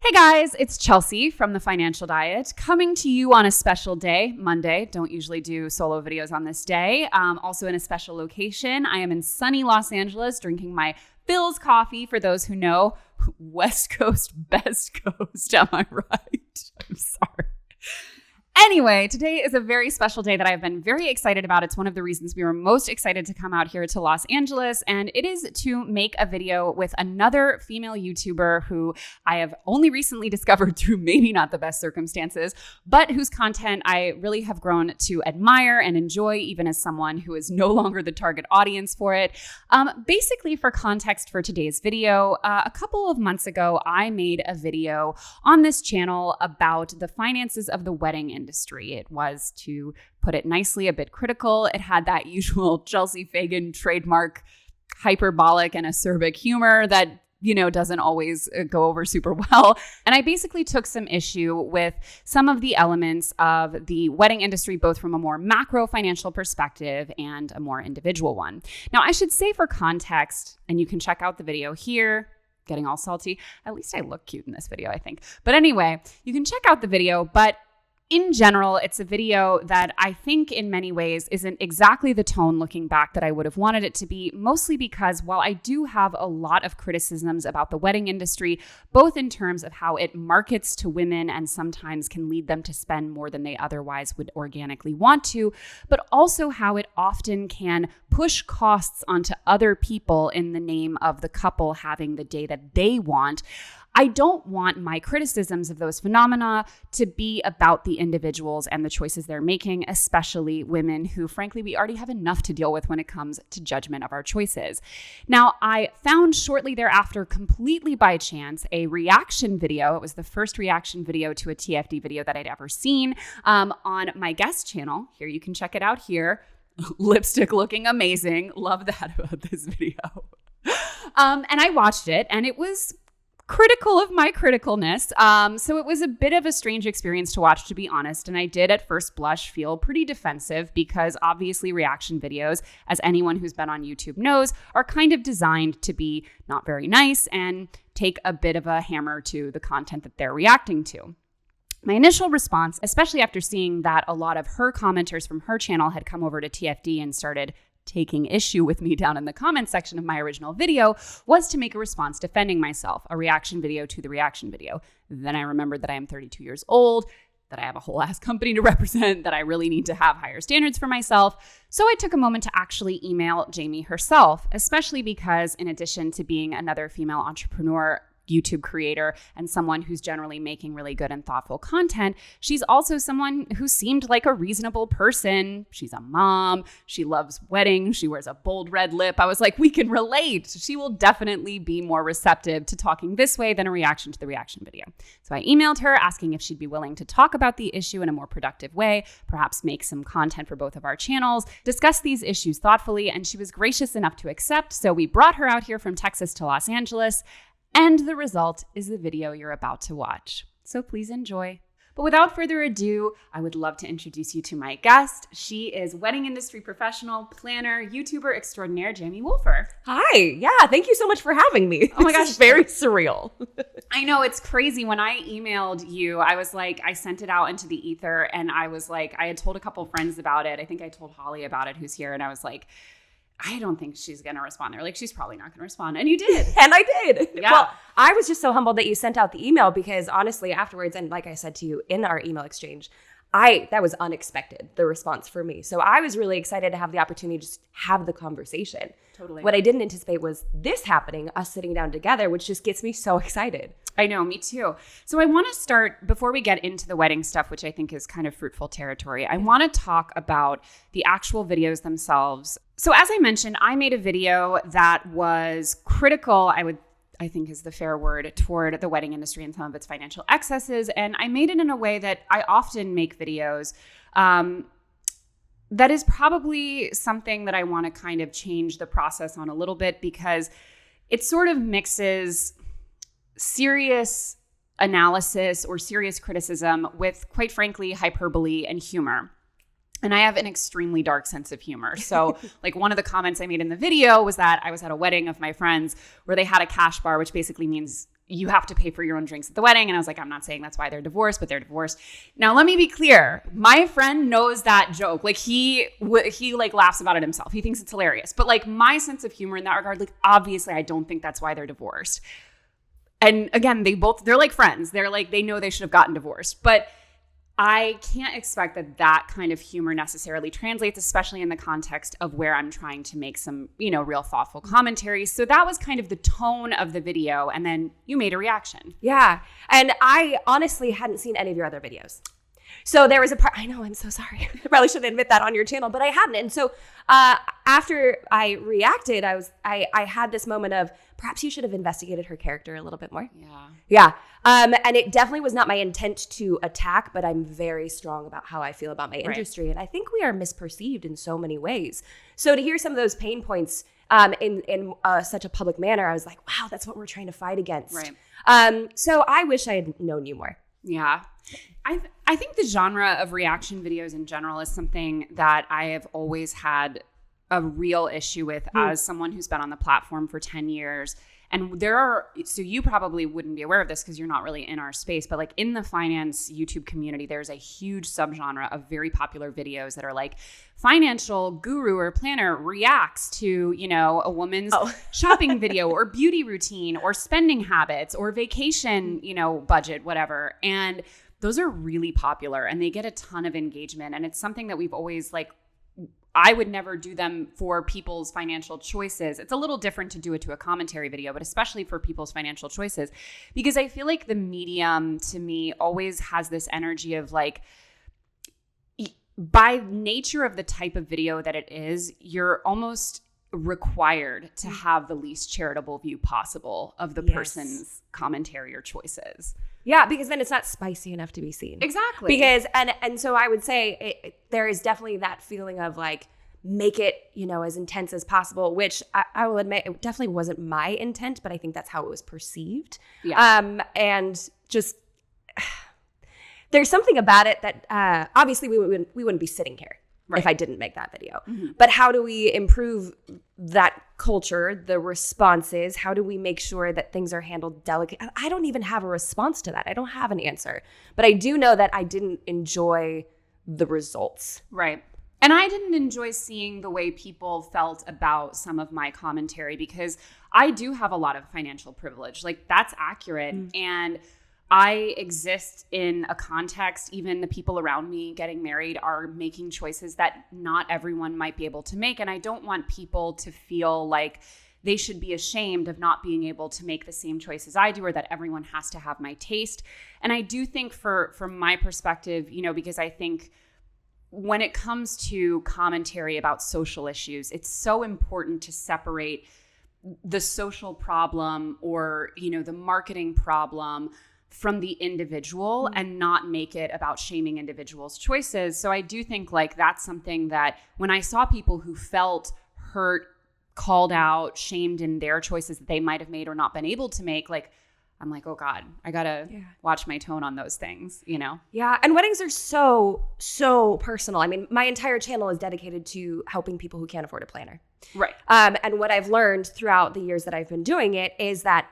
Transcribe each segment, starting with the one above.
Hey guys, it's Chelsea from The Financial Diet coming to you on a special day, Monday. Don't usually do solo videos on this day. Also in a special location. I am in sunny Los Angeles drinking my Philz coffee. For those who know, West Coast, best coast. Am I right? I'm sorry. Anyway, today is a very special day that I've been very excited about. It's one of the reasons we were most excited to come out here to Los Angeles, and it is to make a video with another female YouTuber who I have only recently discovered through maybe not the best circumstances, but whose content I really have grown to admire and enjoy, even as someone who is no longer the target audience for it. Basically, for context for today's video, a couple of months ago, I made a video on this channel about the finances of the wedding industry. It was, to put it nicely, a bit critical. It had that usual Chelsea Fagan trademark hyperbolic and acerbic humor that, doesn't always go over super well. And I basically took some issue with some of the elements of the wedding industry, both from a more macro financial perspective and a more individual one. Now, I should say for context, and you can check out the video here, getting all salty. At least I look cute in this video, I think. But anyway, you can check out the video, but in general, it's a video that I think in many ways isn't exactly the tone looking back that I would have wanted it to be, mostly because while I do have a lot of criticisms about the wedding industry, both in terms of how it markets to women and sometimes can lead them to spend more than they otherwise would organically want to, but also how it often can push costs onto other people in the name of the couple having the day that they want. I don't want my criticisms of those phenomena to be about the individuals and the choices they're making, especially women who, frankly, we already have enough to deal with when it comes to judgment of our choices. Now, I found shortly thereafter, completely by chance, a reaction video. It was the first reaction video to a TFD video that I'd ever seen on my guest channel. Here, you can check it out here. Lipstick looking amazing. Love that about this video. And I watched it, and it was critical of my criticalness. So it was a bit of a strange experience to watch, to be honest. And I did at first blush feel pretty defensive because obviously reaction videos, as anyone who's been on YouTube knows, are kind of designed to be not very nice and take a bit of a hammer to the content that they're reacting to. My initial response, especially after seeing that a lot of her commenters from her channel had come over to TFD and started taking issue with me down in the comment section of my original video, was to make a response defending myself, a reaction video to the reaction video. Then I remembered that I am 32 years old, that I have a whole ass company to represent, that I really need to have higher standards for myself. So I took a moment to actually email Jamie herself, especially because in addition to being another female entrepreneur, YouTube creator, and someone who's generally making really good and thoughtful content, she's also someone who seemed like a reasonable person. She's a mom. She loves weddings. She wears a bold red lip. I was like, we can relate. She will definitely be more receptive to talking this way than a reaction to the reaction video. So I emailed her asking if she'd be willing to talk about the issue in a more productive way, perhaps make some content for both of our channels, discuss these issues thoughtfully, and she was gracious enough to accept. So we brought her out here from Texas to Los Angeles. And the result is the video you're about to watch. So please enjoy. But without further ado, I would love to introduce you to my guest. She is wedding industry professional, planner, YouTuber extraordinaire, Jamie Wolfer. Hi. Yeah, thank you so much for having me. Oh my gosh. It's very surreal. I know, it's crazy. When I emailed you, I was like, I sent it out into the ether and I was like, I had told a couple friends about it. I think I told Holly about it, who's here. And I was like, I don't think she's going to respond. They're like, she's probably not going to respond. And you did. And I did. Yeah. Well, I was just so humbled that you sent out the email because honestly, afterwards, and like I said to you in our email exchange, that was unexpected, the response for me. So I was really excited to have the opportunity to just have the conversation. Totally. What I didn't anticipate was this happening, us sitting down together, which just gets me so excited. I know, me too. So I want to start, before we get into the wedding stuff, which I think is kind of fruitful territory, I want to talk about the actual videos themselves. So as I mentioned, I made a video that was critical, I think is the fair word, toward the wedding industry and some of its financial excesses. And I made it in a way that I often make videos. That is probably something that I want to kind of change the process on a little bit because it sort of mixes serious analysis or serious criticism with, quite frankly, hyperbole and humor. And I have an extremely dark sense of humor. So like one of the comments I made in the video was that I was at a wedding of my friends where they had a cash bar, which basically means you have to pay for your own drinks at the wedding. And I was like, I'm not saying that's why they're divorced, but they're divorced. Now, let me be clear. My friend knows that joke. Like he like laughs about it himself. He thinks it's hilarious. But like my sense of humor in that regard, like obviously I don't think that's why they're divorced. And again, they're like friends. They're like, they know they should have gotten divorced. But I can't expect that kind of humor necessarily translates, especially in the context of where I'm trying to make some, real thoughtful commentary. So that was kind of the tone of the video. And then you made a reaction. Yeah. And I honestly hadn't seen any of your other videos. So there was a part, I know, I'm so sorry. I probably shouldn't admit that on your channel, but I hadn't. And so after I reacted, I had this moment of perhaps you should have investigated her character a little bit more. Yeah. And it definitely was not my intent to attack, but I'm very strong about how I feel about my industry. And I think we are misperceived in so many ways. So to hear some of those pain points in such a public manner, I was like, wow, that's what we're trying to fight against. Right. So I wish I had known you more. Yeah. I think the genre of reaction videos in general is something that I have always had a real issue with as someone who's been on the platform for 10 years. And so you probably wouldn't be aware of this because you're not really in our space, but like in the finance YouTube community, there's a huge subgenre of very popular videos that are like financial guru or planner reacts to, a woman's shopping video or beauty routine or spending habits or vacation, budget, whatever. And those are really popular and they get a ton of engagement. And it's something that we've always I would never do them for people's financial choices. It's a little different to do it to a commentary video, but especially for people's financial choices, because I feel like the medium to me always has this energy of like, by nature of the type of video that it is, you're almost required to have the least charitable view possible of the person's commentary or choices. Yeah, because then it's not spicy enough to be seen. Exactly. Because, and so I would say there is definitely that feeling of like, make it, as intense as possible, which I will admit, it definitely wasn't my intent, but I think that's how it was perceived. Yeah. And just, there's something about it that obviously we wouldn't be sitting here if I didn't make that video. Mm-hmm. But how do we improve that culture, the responses? How do we make sure that things are handled delicately? I don't even have a response to that. I don't have an answer. But I do know that I didn't enjoy the results. Right. And I didn't enjoy seeing the way people felt about some of my commentary because I do have a lot of financial privilege. Like that's accurate. And I exist in a context, even the people around me getting married are making choices that not everyone might be able to make. And I don't want people to feel like they should be ashamed of not being able to make the same choices I do, or that everyone has to have my taste. And I do think from my perspective, because I think when it comes to commentary about social issues, it's so important to separate the social problem or, the marketing problem from the individual and not make it about shaming individuals' choices. So I do think that's something that when I saw people who felt hurt, called out, shamed in their choices that they might have made or not been able to make, I'm like, oh God, I gotta watch my tone on those things, Yeah, and weddings are so personal. I mean, my entire channel is dedicated to helping people who can't afford a planner. Right. And what I've learned throughout the years that I've been doing it is that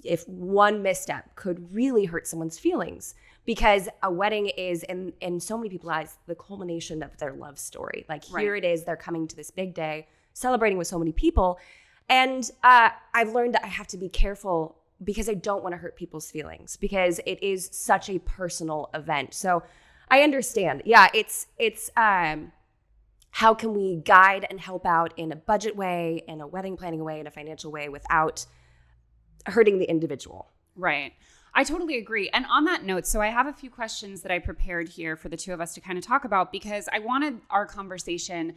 if one misstep could really hurt someone's feelings, because a wedding is, in so many people's eyes, the culmination of their love story. Here it is, they're coming to this big day, celebrating with so many people. And I've learned that I have to be careful because I don't want to hurt people's feelings because it is such a personal event. So I understand. Yeah, it's how can we guide and help out in a budget way, in a wedding planning way, in a financial way without hurting the individual. Right. I totally agree. And on that note, so I have a few questions that I prepared here for the two of us to kind of talk about because I wanted our conversation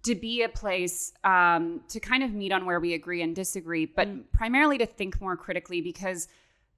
to be a place to kind of meet on where we agree and disagree, but primarily to think more critically because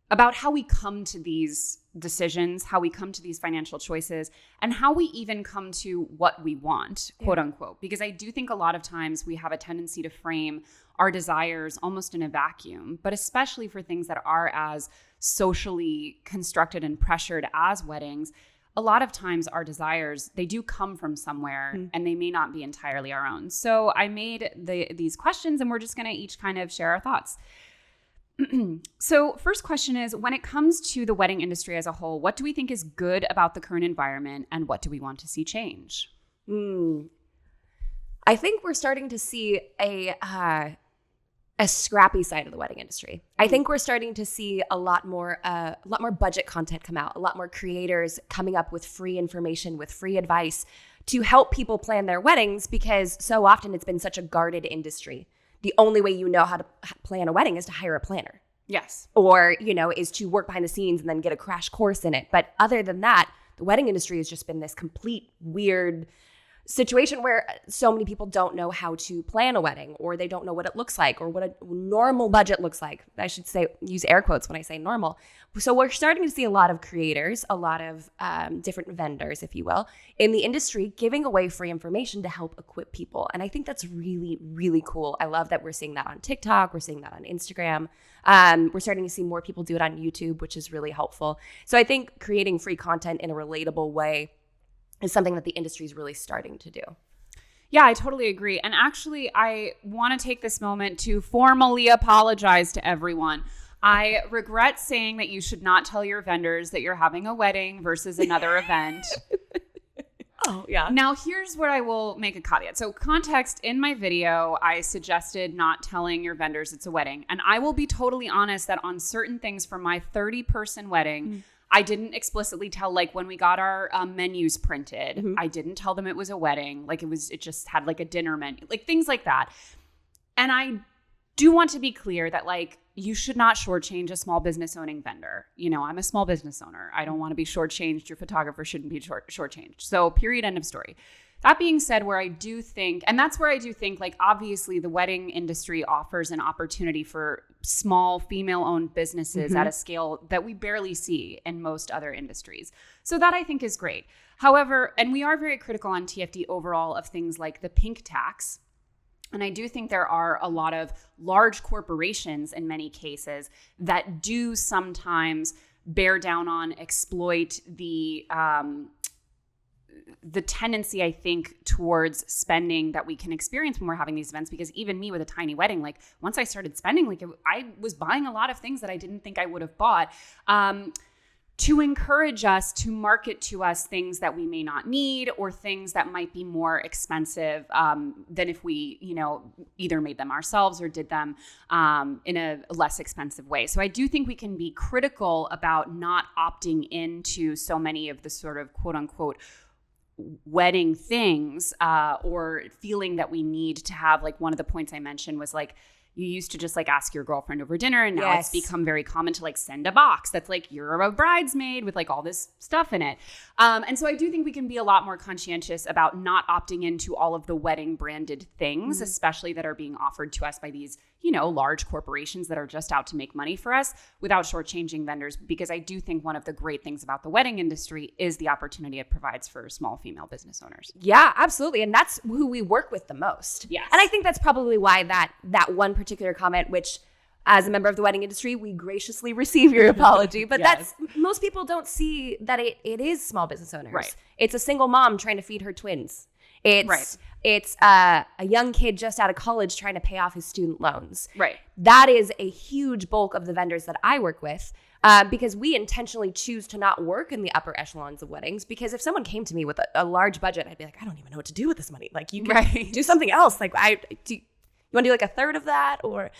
about how we come to these decisions, how we come to these financial choices, and how we even come to what we want, quote unquote. Because I do think a lot of times we have a tendency to frame our desires almost in a vacuum, but especially for things that are as socially constructed and pressured as weddings, a lot of times our desires, they do come from somewhere and they may not be entirely our own. So I made these questions and we're just going to each kind of share our thoughts. So first question is, when it comes to the wedding industry as a whole, what do we think is good about the current environment and what do we want to see change? I think we're starting to see a scrappy side of the wedding industry. I think we're starting to see a lot more budget content come out, a lot more creators coming up with free information, with free advice to help people plan their weddings, because so often it's been such a guarded industry. The only way you know how to plan a wedding is to hire a planner. Yes. Or, is to work behind the scenes and then get a crash course in it. But other than that, the wedding industry has just been this complete weird situation where so many people don't know how to plan a wedding, or they don't know what it looks like, or what a normal budget looks like. I should say, use air quotes when I say normal. So we're starting to see a lot of creators, a lot of different vendors, if you will, in the industry giving away free information to help equip people. And I think that's really, really cool. I love that we're seeing that on TikTok. We're seeing that on Instagram. We're starting to see more people do it on YouTube, which is really helpful. So I think creating free content in a relatable way is something that the industry is really starting to do. Yeah, I totally agree. And actually, I want to take this moment to formally apologize to everyone. I regret saying that you should not tell your vendors that you're having a wedding versus another event. Oh, yeah. Now, here's where I will make a caveat. So context, in my video, I suggested not telling your vendors it's a wedding. And I will be totally honest that on certain things for my 30-person wedding, I didn't explicitly tell, like when we got our menus printed, I didn't tell them it was a wedding. Like it just had like a dinner menu, like things like that. And I do want to be clear that like you should not shortchange a small business owning vendor. I'm a small business owner. I don't want to be shortchanged. Your photographer shouldn't be shortchanged. So period, end of story. That being said, where I do think, and that's where I do think, like, obviously the wedding industry offers an opportunity for small female-owned businesses at a scale that we barely see in most other industries. So that I think is great. However, and we are very critical on TFD overall of things like the pink tax. And I do think there are a lot of large corporations in many cases that do sometimes bear down on, exploit the tendency, I think, towards spending that we can experience when we're having these events. Because even me with a tiny wedding, like once I started spending, like I was buying a lot of things that I didn't think I would have bought, to encourage us to market to us things that we may not need, or things that might be more expensive than if we, either made them ourselves or did them in a less expensive way. So I do think we can be critical about not opting into so many of the sort of quote unquote wedding things, or feeling that we need to have, like one of the points I mentioned was like, you used to just like ask your girlfriend over dinner, and now it's become very common to like send a box that's like, you're a bridesmaid with like all this stuff in it. And so I do think we can be a lot more conscientious about not opting into all of the wedding branded things, especially that are being offered to us by these, large corporations that are just out to make money for us, without shortchanging vendors. Because I do think one of the great things about the wedding industry is the opportunity it provides for small female business owners. Yeah, absolutely. And that's who we work with the most. Yes. And I think that's probably why that one particular comment, which as a member of the wedding industry, we graciously receive your apology. But that's, most people don't see that it is small business owners. Right. It's a single mom trying to feed her twins. It's a young kid just out of college trying to pay off his student loans. Right. That is a huge bulk of the vendors that I work with, because we intentionally choose to not work in the upper echelons of weddings. Because if someone came to me with a large budget, I'd be like, I don't even know what to do with this money. Like, you can do something else. Like, you want to do like a third of that? Or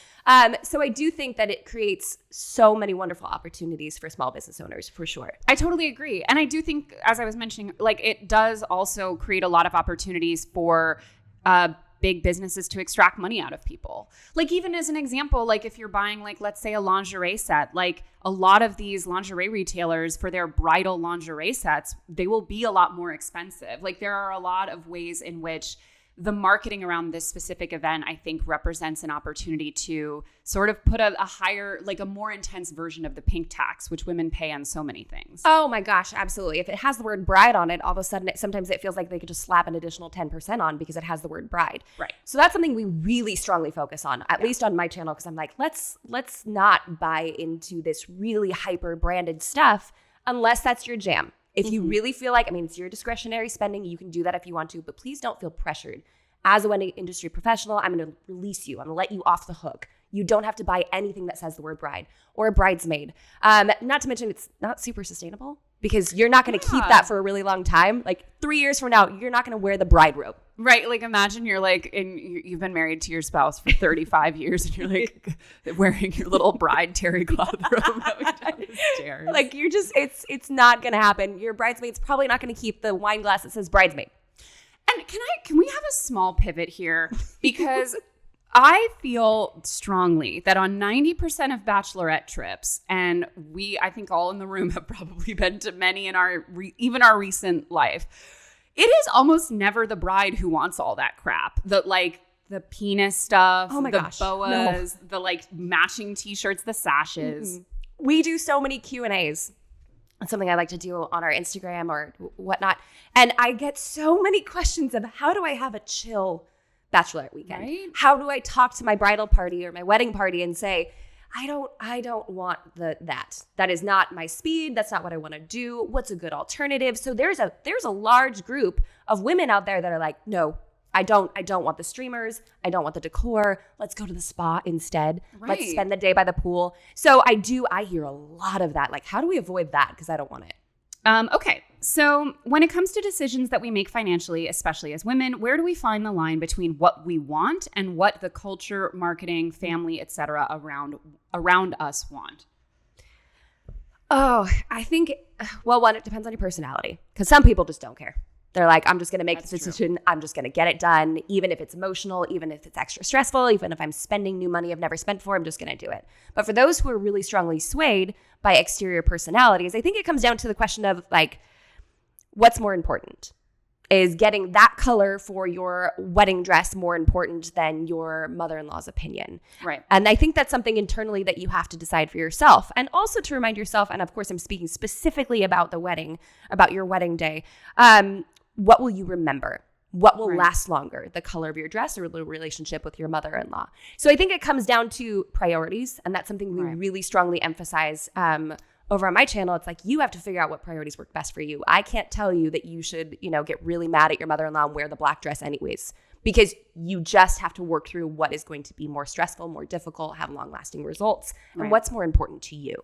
so I do think that it creates so many wonderful opportunities for small business owners, for sure. I totally agree. And I do think, as I was mentioning, like it does also create a lot of opportunities for big businesses to extract money out of people. Like, even as an example, like if you're buying, like, let's say a lingerie set, like a lot of these lingerie retailers, for their bridal lingerie sets, they will be a lot more expensive. Like, there are a lot of ways in which the marketing around this specific event, I think, represents an opportunity to sort of put a higher, like a more intense version of the pink tax, which women pay on so many things. Oh my gosh, absolutely. If it has the word bride on it, all of a sudden, sometimes it feels like they could just slap an additional 10% on because it has the word bride. Right. So that's something we really strongly focus on, at least on my channel, because I'm like, let's not buy into this really hyper branded stuff unless that's your jam. If you really feel like, it's your discretionary spending, you can do that if you want to, but please don't feel pressured. As a wedding industry professional, I'm going to release you. I'm going to let you off the hook. You don't have to buy anything that says the word bride or bridesmaid. Not to mention it's not super sustainable because you're not going to keep that for a really long time. Like 3 years from now, you're not going to wear the bride robe. Right. Like imagine you're like, you've been married to your spouse for 35 years and you're like wearing your little bride terry cloth robe coming down the stairs. Like you're just, it's not going to happen. Your bridesmaid's probably not going to keep the wine glass that says bridesmaid. And can we have a small pivot here? Because I feel strongly that on 90% of Bachelorette trips, and I think all in the room have probably been to many in even our recent life, it is almost never the bride who wants all that crap. The penis stuff, the boas, the like matching t-shirts, the sashes. Mm-hmm. We do so many Q&As. It's something I like to do on our Instagram or whatnot. And I get so many questions of how do I have a chill Bachelorette weekend? Right? How do I talk to my bridal party or my wedding party and say, I don't want that. That is not my speed. That's not what I want to do. What's a good alternative? So there's a large group of women out there that are like, no, I don't want the streamers. I don't want the decor. Let's go to the spa instead. Right. Let's spend the day by the pool. So I hear a lot of that. Like, how do we avoid that? Because I don't want it. Okay. So when it comes to decisions that we make financially, especially as women, where do we find the line between what we want and what the culture, marketing, family, etc. around us want? Oh, I think, one, it depends on your personality because some people just don't care. They're like, I'm just going to make this decision. I'm just going to get it done. Even if it's emotional, even if it's extra stressful, even if I'm spending new money I've never spent before, I'm just going to do it. But for those who are really strongly swayed by exterior personalities, I think it comes down to the question of like, what's more important? Is getting that color for your wedding dress more important than your mother-in-law's opinion? Right. And I think that's something internally that you have to decide for yourself. And also to remind yourself, and of course I'm speaking specifically about the wedding, about your wedding day, what will you remember? What will last longer? The color of your dress or the relationship with your mother-in-law? So I think it comes down to priorities. And that's something we really strongly emphasize over on my channel. It's like, you have to figure out what priorities work best for you. I can't tell you that you should, get really mad at your mother-in-law and wear the black dress anyways, because you just have to work through what is going to be more stressful, more difficult, have long-lasting results, and what's more important to you.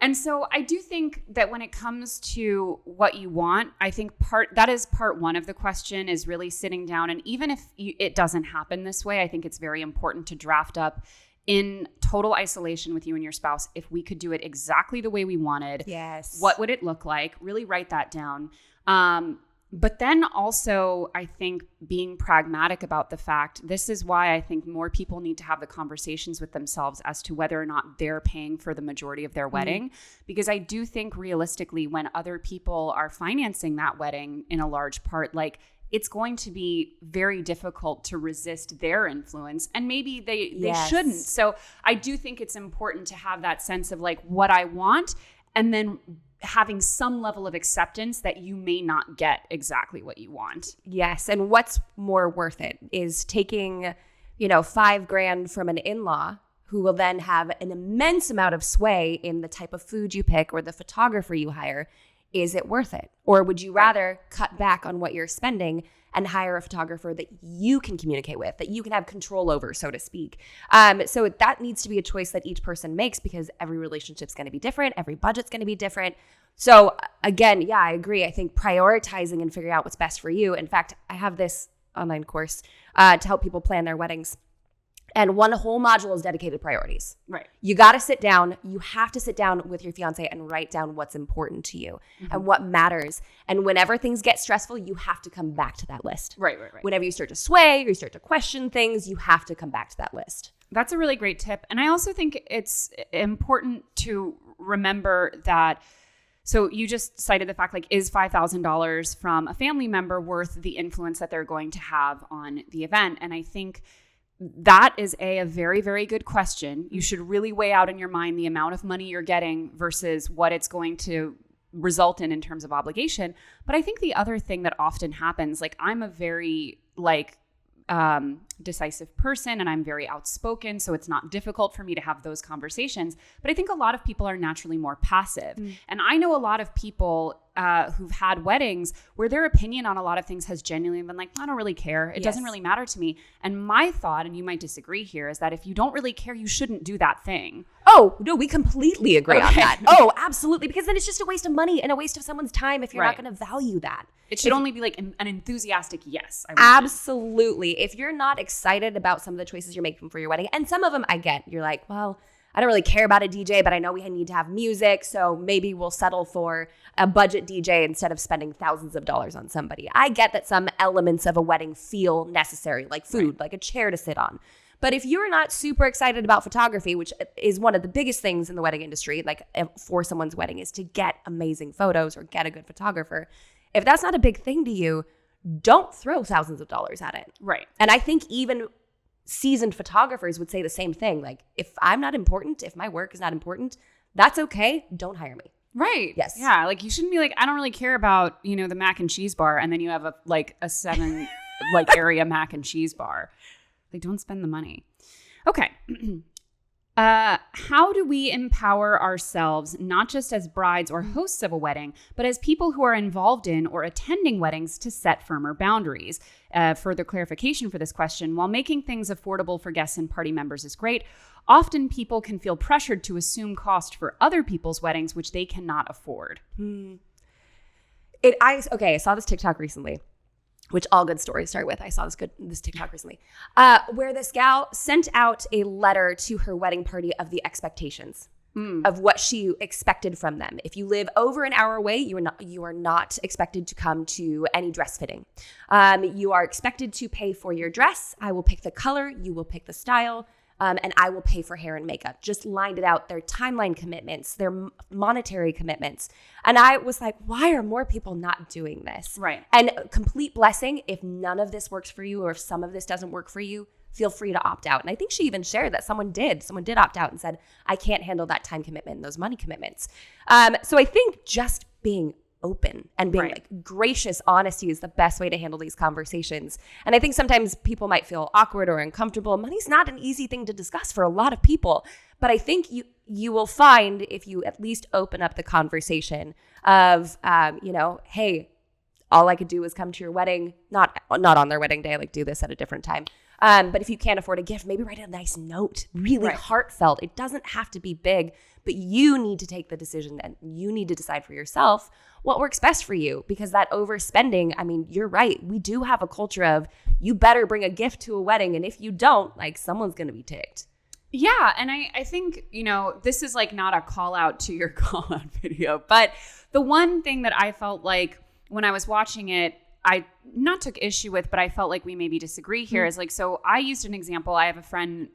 And so I do think that when it comes to what you want, I think that is part one of the question, is really sitting down. And even if it doesn't happen this way, I think it's very important to draft up in total isolation with you and your spouse. If we could do it exactly the way we wanted, what would it look like? Really write that down. But then also, I think being pragmatic about the fact, this is why I think more people need to have the conversations with themselves as to whether or not they're paying for the majority of their wedding. Because I do think realistically, when other people are financing that wedding in a large part, like, it's going to be very difficult to resist their influence, and maybe they shouldn't. So I do think it's important to have that sense of like what I want, and then having some level of acceptance that you may not get exactly what you want. Yes. And what's more worth it is taking, $5,000 from an in-law who will then have an immense amount of sway in the type of food you pick or the photographer you hire. Is it worth it? Or would you rather cut back on what you're spending and hire a photographer that you can communicate with, that you can have control over, so to speak? So that needs to be a choice that each person makes, because every relationship's going to be different. Every budget's going to be different. So again, I agree. I think prioritizing and figuring out what's best for you. In fact, I have this online course to help people plan their weddings. And one whole module is dedicated to priorities. Right. You got to sit down. You have to sit down with your fiance and write down what's important to you and what matters. And whenever things get stressful, you have to come back to that list. Right. Whenever you start to sway or you start to question things, you have to come back to that list. That's a really great tip. And I also think it's important to remember that. So you just cited the fact, like, is $5,000 from a family member worth the influence that they're going to have on the event? And I think that is a very, very good question. You should really weigh out in your mind the amount of money you're getting versus what it's going to result in terms of obligation. But I think the other thing that often happens, like, I'm a very decisive person and I'm very outspoken, so it's not difficult for me to have those conversations. But I think a lot of people are naturally more passive. And I know a lot of people who've had weddings where their opinion on a lot of things has genuinely been like, I don't really care. It doesn't really matter to me. And my thought, and you might disagree here, is that if you don't really care, you shouldn't do that thing. Oh, no, we completely agree on that. Oh, absolutely. Because then it's just a waste of money and a waste of someone's time if you're not going to value that. It should only be like an enthusiastic yes. Absolutely. If you're not excited about some of the choices you're making for your wedding, and some of them I get, you're like, well, I don't really care about a DJ, but I know we need to have music, so maybe we'll settle for a budget DJ instead of spending thousands of dollars on somebody. I get that some elements of a wedding feel necessary, like food, like a chair to sit on. But if you're not super excited about photography, which is one of the biggest things in the wedding industry, like for someone's wedding, is to get amazing photos or get a good photographer. If that's not a big thing to you, don't throw thousands of dollars at it. Right. And I think even seasoned photographers would say the same thing. Like, if I'm not important, if my work is not important, that's okay. Don't hire me. Right. Yes. Yeah. Like, you shouldn't be like, I don't really care about, the mac and cheese bar. And then you have a 7 area mac and cheese bar. Like, don't spend the money. Okay. How do we empower ourselves, not just as brides or hosts of a wedding, but as people who are involved in or attending weddings to set firmer boundaries? Further clarification for this question, while making things affordable for guests and party members is great, often people can feel pressured to assume cost for other people's weddings, which they cannot afford. I saw this TikTok recently, which all good stories start with. I saw this TikTok recently, where this gal sent out a letter to her wedding party of the expectations of what she expected from them. If you live over an hour away, you are not expected to come to any dress fitting. You are expected to pay for your dress. I will pick the color. You will pick the style. And I will pay for hair and makeup. Just lined it out, their timeline commitments, their monetary commitments. And I was like, why are more people not doing this? Right. And complete blessing, if none of this works for you or if some of this doesn't work for you, feel free to opt out. And I think she even shared that someone did opt out and said, I can't handle that time commitment and those money commitments. So I think just being open and being like gracious honesty is the best way to handle these conversations. And I think sometimes people might feel awkward or uncomfortable. Money's not an easy thing to discuss for a lot of people, but I think you will find, if you at least open up the conversation of hey, all I could do was come to your wedding, not on their wedding day, like do this at a different time. But if you can't afford a gift, maybe write a nice note, really heartfelt. It doesn't have to be big, but you need to take the decision and you need to decide for yourself what works best for you, because that overspending, I mean, you're right. We do have a culture of you better bring a gift to a wedding. And if you don't, like, someone's going to be ticked. Yeah. And I think, this is like not a call out to your call out video, but the one thing that I felt like when I was watching it, I not took issue with, but I felt like we maybe disagree here is like, so I used an example. I have a friend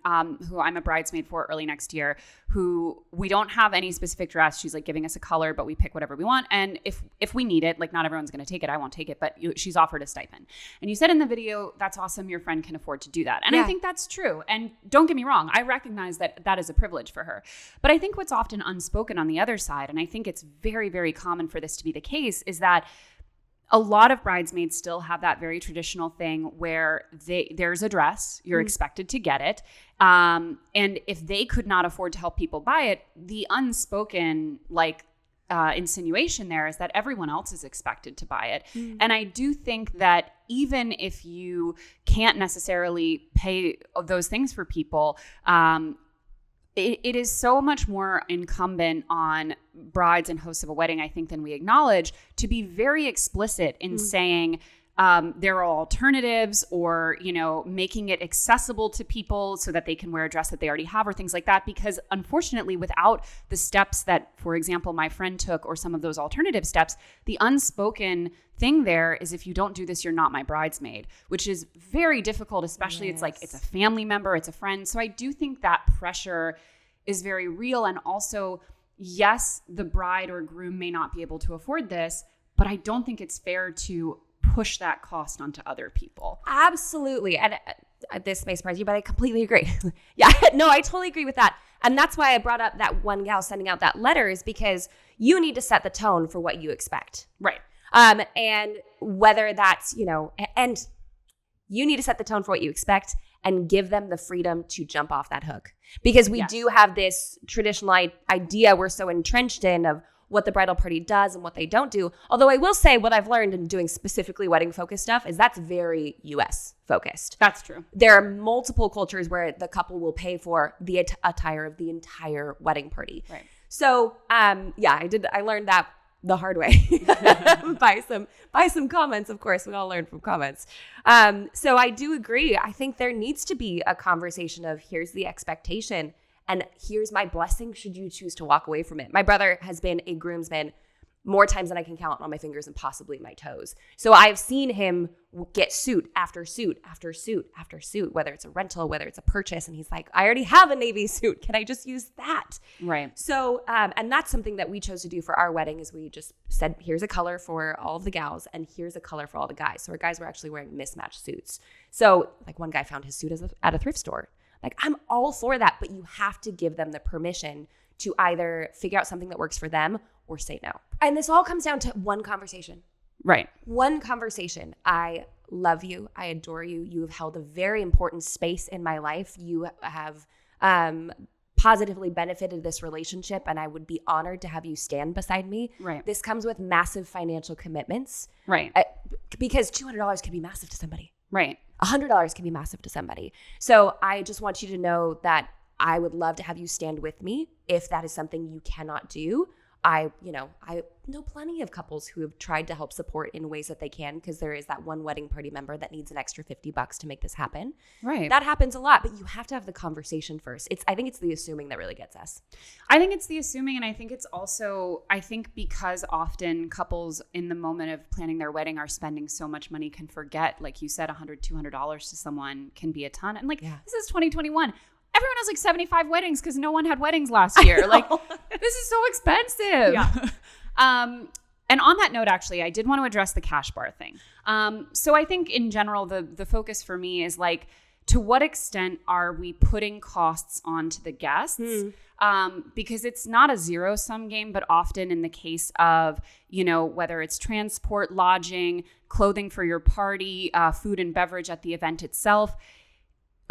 who I'm a bridesmaid for early next year, who we don't have any specific dress. She's like giving us a color, but we pick whatever we want. And if we need it, like not everyone's going to take it. I won't take it, but she's offered a stipend. And you said in the video, that's awesome. Your friend can afford to do that. And I think that's true. And don't get me wrong. I recognize that that is a privilege for her. But I think what's often unspoken on the other side, and I think it's very, very common for this to be the case, is that a lot of bridesmaids still have that very traditional thing where there's a dress, you're expected to get it. And if they could not afford to help people buy it, the unspoken insinuation there is that everyone else is expected to buy it. And I do think that even if you can't necessarily pay those things for people, it is so much more incumbent on brides and hosts of a wedding, I think, than we acknowledge, to be very explicit in saying there are alternatives, or, making it accessible to people so that they can wear a dress that they already have or things like that. Because unfortunately, without the steps that, for example, my friend took, or some of those alternative steps, the unspoken thing there is, if you don't do this, you're not my bridesmaid, which is very difficult, especially it's like it's a family member, it's a friend. So I do think that pressure is very real. And also, yes, the bride or groom may not be able to afford this, but I don't think it's fair to push that cost onto other people. Absolutely. And this may surprise you, but I completely agree. I totally agree with that. And that's why I brought up that one gal sending out that letter, is because you need to set the tone for what you expect. Right. And whether that's, and you need to set the tone for what you expect and give them the freedom to jump off that hook. Because we do have this traditional idea we're so entrenched in of what the bridal party does and what they don't do. Although I will say what I've learned in doing specifically wedding focused stuff is that's very US focused. That's true. There are multiple cultures where the couple will pay for the attire of the entire wedding party. Right. So, I learned that the hard way by some comments. Of course, we all learn from comments. So I do agree. I think there needs to be a conversation of here's the expectation and here's my blessing should you choose to walk away from it. My brother has been a groomsman more times than I can count on my fingers and possibly my toes. So I've seen him get suit after suit after suit after suit, whether it's a rental, whether it's a purchase. And he's like, I already have a navy suit. Can I just use that? Right. So, and that's something that we chose to do for our wedding is we just said, here's a color for all of the gals and here's a color for all the guys. So our guys were actually wearing mismatched suits. So like one guy found his suit at a thrift store. Like I'm all for that, but you have to give them the permission to either figure out something that works for them or say no. And this all comes down to one conversation. Right. One conversation. I love you. I adore you. You have held a very important space in my life. You have positively benefited this relationship, and I would be honored to have you stand beside me. Right. This comes with massive financial commitments. Right. Because $200 can be massive to somebody. Right. $100 can be massive to somebody. So I just want you to know that I would love to have you stand with me if that is something you cannot do. I know plenty of couples who have tried to help support in ways that they can because there is that one wedding party member that needs an extra $50 to make this happen. Right. That happens a lot, but you have to have the conversation first. I think it's the assuming that really gets us. I think it's the assuming, and I think it's also, because often couples in the moment of planning their wedding are spending so much money can forget, like you said, $100, $200 to someone can be a ton. And this is 2021. Everyone has 75 weddings because no one had weddings last year. This is so expensive. Yeah. And on that note, actually, I did want to address the cash bar thing. So I think in general, the focus for me is to what extent are we putting costs onto the guests? Because it's not a zero-sum game, but often in the case of, whether it's transport, lodging, clothing for your party, food and beverage at the event itself,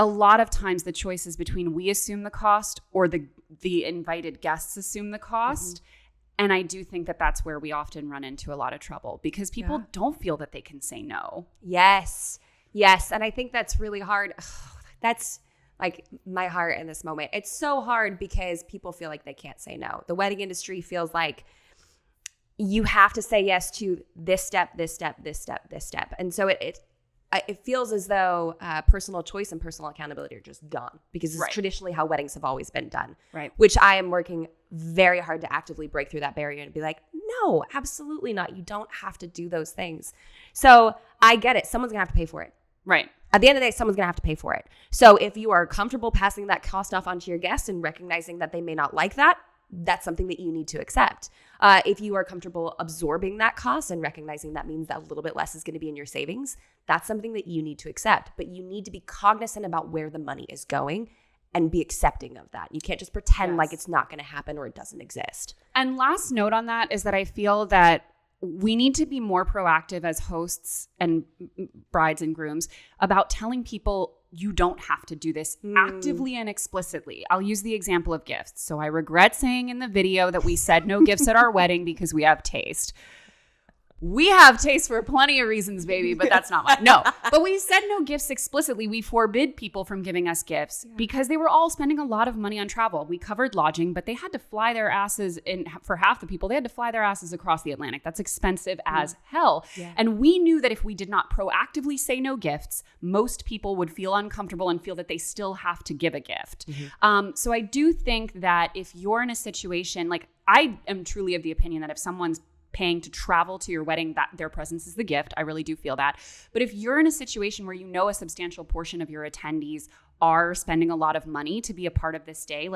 a lot of times the choice is between we assume the cost or the invited guests assume the cost. Mm-hmm. And I do think that that's where we often run into a lot of trouble because people don't feel that they can say no. Yes. Yes. And I think that's really hard. That's my heart in this moment. It's so hard because people feel like they can't say no. The wedding industry feels like you have to say yes to this step, this step, this step, this step. And so it feels as though personal choice and personal accountability are just gone because it's traditionally how weddings have always been done. Right. Which I am working very hard to actively break through that barrier and be like, no, absolutely not. You don't have to do those things. So I get it. Someone's going to have to pay for it. Right. At the end of the day, someone's going to have to pay for it. So if you are comfortable passing that cost off onto your guests and recognizing that they may not like that, that's something that you need to accept. If you are comfortable absorbing that cost and recognizing that means that a little bit less is going to be in your savings, that's something that you need to accept. But you need to be cognizant about where the money is going and be accepting of that. You can't just pretend like it's not going to happen or it doesn't exist. And last note on that is that I feel that we need to be more proactive as hosts and brides and grooms about telling people you don't have to do this actively and explicitly. I'll use the example of gifts. So I regret saying in the video that we said no gifts at our wedding because we have taste. We have taste for plenty of reasons, baby, but that's not mine. No, but we said no gifts explicitly. We forbid people from giving us gifts because they were all spending a lot of money on travel. We covered lodging, but they had to fly their asses for half the people. They had to fly their asses across the Atlantic. That's expensive as hell. Yeah. And we knew that if we did not proactively say no gifts, most people would feel uncomfortable and feel that they still have to give a gift. Mm-hmm. So I do think that if you're in a situation, I am truly of the opinion that if someone's paying to travel to your wedding, that their presence is the gift. I really do feel that. But if you're in a situation where a substantial portion of your attendees are spending a lot of money to be a part of this day,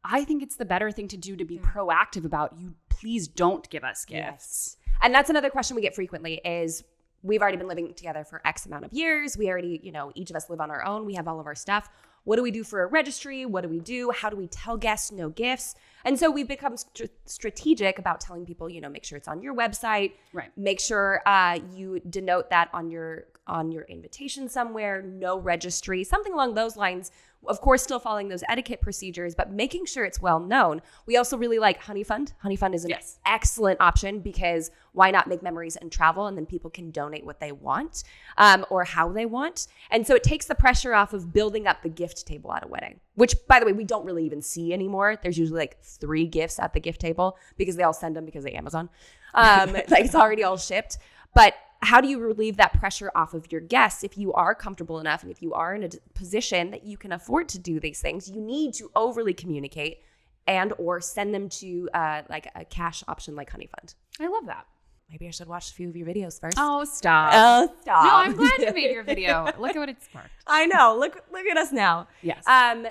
I think it's the better thing to do to be proactive about you. Please don't give us gifts. Yes. And that's another question we get frequently is we've already been living together for X amount of years. We already, each of us live on our own. We have all of our stuff. What do we do for a registry? What do we do? How do we tell guests no gifts? And so we've become strategic about telling people, make sure it's on your website. Right. Make sure you denote that on your invitation somewhere, no registry, something along those lines. Of course, still following those etiquette procedures, but making sure it's well known. We also really like Honey Fund. Honey Fund is an excellent option because why not make memories and travel, and then people can donate what they want or how they want. And so it takes the pressure off of building up the gift table at a wedding, which, by the way, we don't really even see anymore. There's usually like 3 gifts at the gift table because they all send them because they Amazon. Like it's already all shipped. But how do you relieve that pressure off of your guests if you are comfortable enough and if you are in a position that you can afford to do these things? You need to overly communicate and or send them to like a cash option like Honey Fund. I love that. Maybe I should watch a few of your videos first. Oh, stop. Oh, stop. No, I'm glad you made your video. Look at what it sparked. I know. Look at us now. Yes.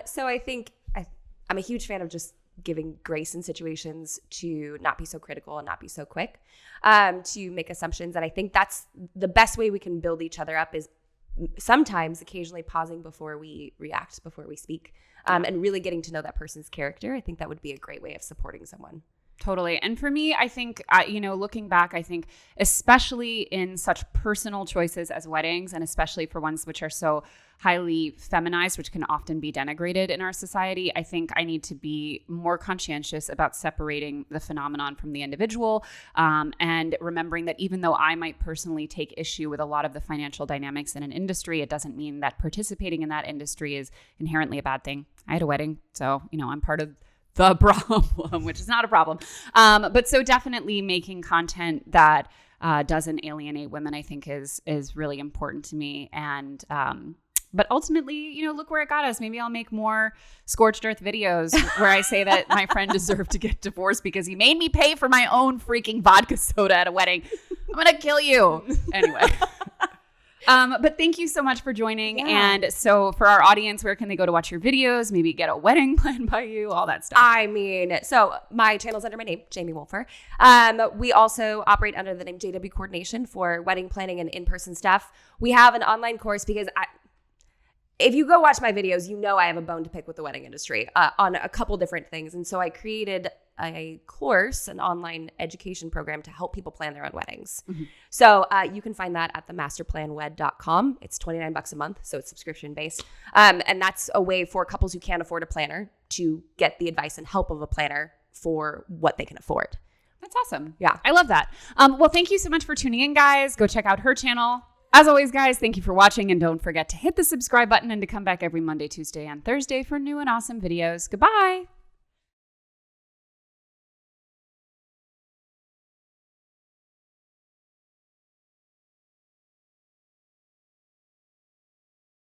So I think I'm a huge fan of just giving grace in situations, to not be so critical and not be so quick, to make assumptions. And I think that's the best way we can build each other up, is sometimes occasionally pausing before we react, before we speak, and really getting to know that person's character. I think that would be a great way of supporting someone. Totally. And for me, I think, looking back, I think especially in such personal choices as weddings, and especially for ones which are so highly feminized, which can often be denigrated in our society, I think I need to be more conscientious about separating the phenomenon from the individual, and remembering that even though I might personally take issue with a lot of the financial dynamics in an industry, it doesn't mean that participating in that industry is inherently a bad thing. I had a wedding, so, I'm part of the problem, which is not a problem. But so definitely making content that doesn't alienate women, I think is really important to me. And but ultimately, look where it got us. Maybe I'll make more scorched earth videos where I say that my friend deserved to get divorced because he made me pay for my own freaking vodka soda at a wedding. I'm gonna kill you. Anyway. But thank you so much for joining. Yeah. And so for our audience, where can they go to watch your videos, maybe get a wedding planned by you, all that stuff? So my channel's under my name, Jamie Wolfer. We also operate under the name JW Coordination for wedding planning and in-person stuff. We have an online course because if you go watch my videos, I have a bone to pick with the wedding industry on a couple different things. And so I created a course, an online education program to help people plan their own weddings. Mm-hmm. So you can find that at themasterplanwed.com. It's $29 a month, so it's subscription based. And that's a way for couples who can't afford a planner to get the advice and help of a planner for what they can afford. That's awesome. Yeah. I love that. Well, thank you so much for tuning in, guys. Go check out her channel. As always, guys, thank you for watching, and don't forget to hit the subscribe button and to come back every Monday, Tuesday, and Thursday for new and awesome videos. Goodbye.